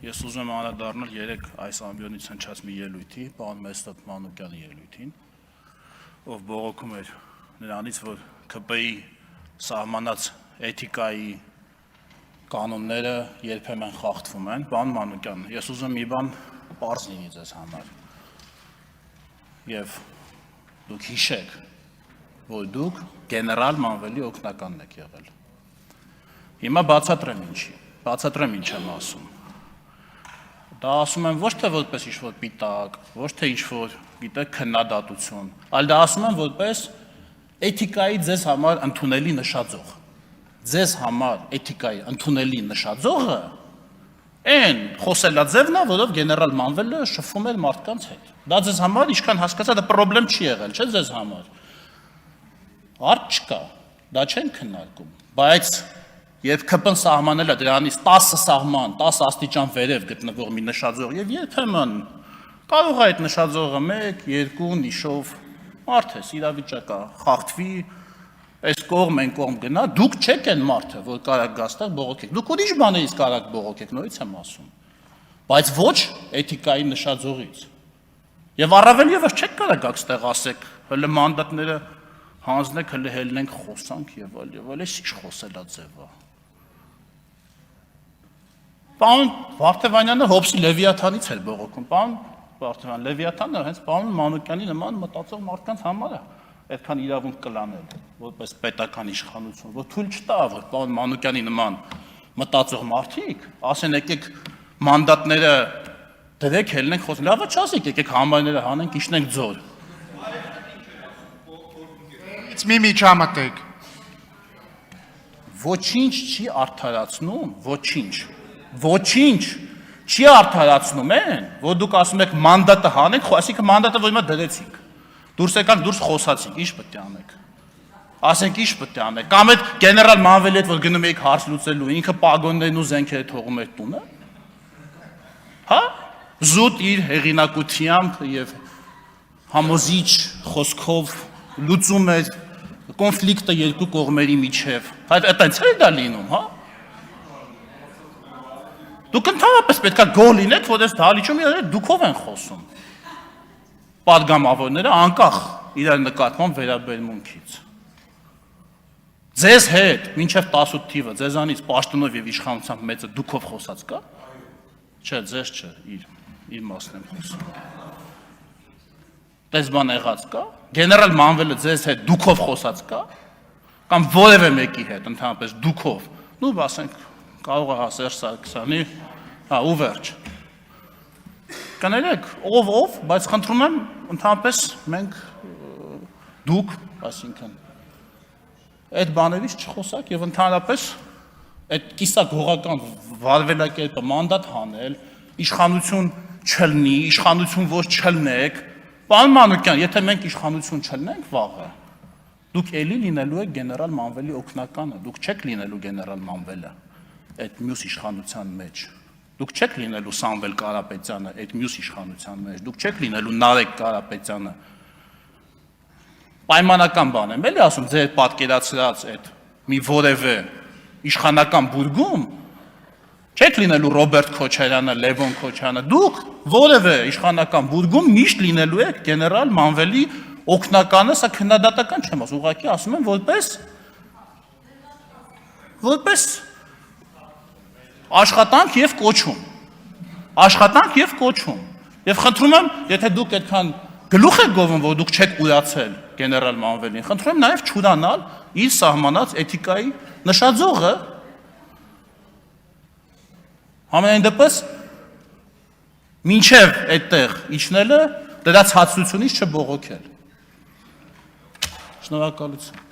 Ես ուզում եմ անդրադառնալ երեք այս ամբիոնից հնչած մի ելույթի, պարոն Մեսրոպ Մանուկյանի ելույթին, ով բողոքում էր նրանից, որ ՔՊ-ի սահմանած էթիկայի կանոնները երբեմն խախտվում են։ Պարոն Մանուկյան, ես ուզում եմ մի բան պարզ լինի ձեզ համար։ Եվ դուք հիշեք, որ դուք գեներալ Մանվելի օգնականն եք եղել։ Հիմա բացատրեմ ինչ եմ ասում։ Դա ասում եմ ոչ թե որպես ինչ-որ պիտակ, ոչ թե ինչ-որ, գիտեք, քննադատություն, այլ դա ասում եմ որպես էթիկայի ձեզ համար ընդունելի նշաձող։ Ձեզ համար էթիկայի ընդունելի նշաձողը այն խոսելաձևն է, որով գեներալ Մանվելը շփվում էր մարդկանց հետ։ Դա ձեզ համար ինչքան հասկացա, դա խնդրեմ չի եղել, չէ՞ ձեզ համար։ Հարց չկա, դա չեն քննարկում, բայց երբ ՔՊ-ն սահմանել է դրանից 10 սահման, 10 աստիճան վերև գտնվող մի նշաձող եւ երբեմն կարող է այդ նշաձողը 1-2 նիշով մարդես իրավիճակա խախտվի, այս կողմ այն կողմ գնա, դուք չեք այն մարդը, որ կարակ գաստեղ բողոքեք։ Դուք ուրիշ բաներից կարակ բողոքեք, նորից եմ ասում։ Բայց ոչ էթիկայի նշաձողից։ Եվ առավել եւս չեք կարակ այստեղ ասեք, հələ մանդատները հանձնեք, հələ հելնենք, խոսանք եւ այլ, այս ինչ խոսելաձև է։ Պարոն Վարդևանյանը Հոբսի Լևիաթանից էր բողոքում, պարոն Վարդևան, Լևիաթանը հենց պարոն Մանուկյանի նման մտածող մարդկանց համար է այդքան իրավունք կլանել, որպես պետական իշխանություն, որ թույլ չտա, որ պարոն Մանուկյանի նման մտածող մարդիկ ասեն եկեք մանդատները դրեք, հելնենք, խոսենք, լավը չասեք, եկեք համարները հանենք, իջնենք ձոր։ Մի միջամտեք։ Ոչինչ չի արդարացնում, ոչինչ չի արդարացնում են, որ դուք ասում եք մանդատը հանենք, այսինքն մանդատը որ հիմա դրեցինք, դուրս եկանք, դուրս խոսացինք, ինչ պետք է անենք, ասենք ինչ պետք է անենք, կամ այդ գեներալ Մանվելի հետ որ գնում եք հարց լուծելու, ինքը պագոններն ու զենքերը թողում էր տունը, հա, զուտ իր հեղինակությամբ եւ համոզիչ խոսքով լուծում էր կոնֆլիկտը երկու կողմերի միջև, այդպես է դա լինում, հա։ Դուք ընդհանրապես պետք է գոհ լինեք, որ այս դահլիճում դուքով են խոսում։ Պատգամավորները անկախ իրար նկատմամբ վերաբերմունքից։ Ձեզ հետ մինչև 18 թիվը, ձեզանից պաշտոնով եւ իշխանությամբ մեծը դուքով խոսած կա։ Չէ, ձեզ չէ, իր մասն եմ խոսում։ Դες բան եղած կա։ Գեներալ Մանվելը ձեզ հետ դուքով խոսած կա, կամ որևէ մեկի հետ ընդհանրապես դուքով։ Նու ասենք կարող է Սերժ Սարգսյանի, հա, ու վերջ։ Կներեք, ով, բայց խնդրում եմ ընդհանրապես մենք դուք, այսինքն այդ բաներից չխոսակ եւ ընդհանրապես այդ կիսագողական վարվելակերպը մանդատ հանել, իշխանություն չլնի, իշխանություն ոչ չլնեք։ Պարոն Մանուկյան, եթե մենք իշխանություն չլնենք վաղը, դուք էլի լինելու եք գեներալ Մանվելի օգնականը, դուք չեք լինելու գեներալ Մանվելը այդ մյուս իշխանության մեջ։ Դուք չեք լինելու Սամվել Կարապետյանը այդ մյուս իշխանության մեջ, դուք չեք լինելու Նարեկ Կարապետյանը։ Պայմանական բան եմ, էլի ասում, ձեր պատկերացրած այդ մի որևէ իշխանական բուրգում չեք լինելու Ռոբերտ Քոչարյանը, Լևոն Քոչարյանը, դուք որևէ իշխանական բուրգում միշտ լինելու եք գեներալ Մանվելի օգնականը, սա քննադատական չեմ ասում, ուղղակի ասում եմ որպես աշխատանք եւ կոչում։ Եվ խնդրում եմ, եթե դուք այդքան գլուխ եք գովում, որ դուք չեք ուրացել գեներալ Մանվելին, խնդրում եմ նաեւ չուրանալ իր սահմանած էթիկայի նշաձողը։ Համենայն դեպս մինչև այդտեղ իջնելը դրա ցածրությունից չբողոքել։ Շնորհակալություն։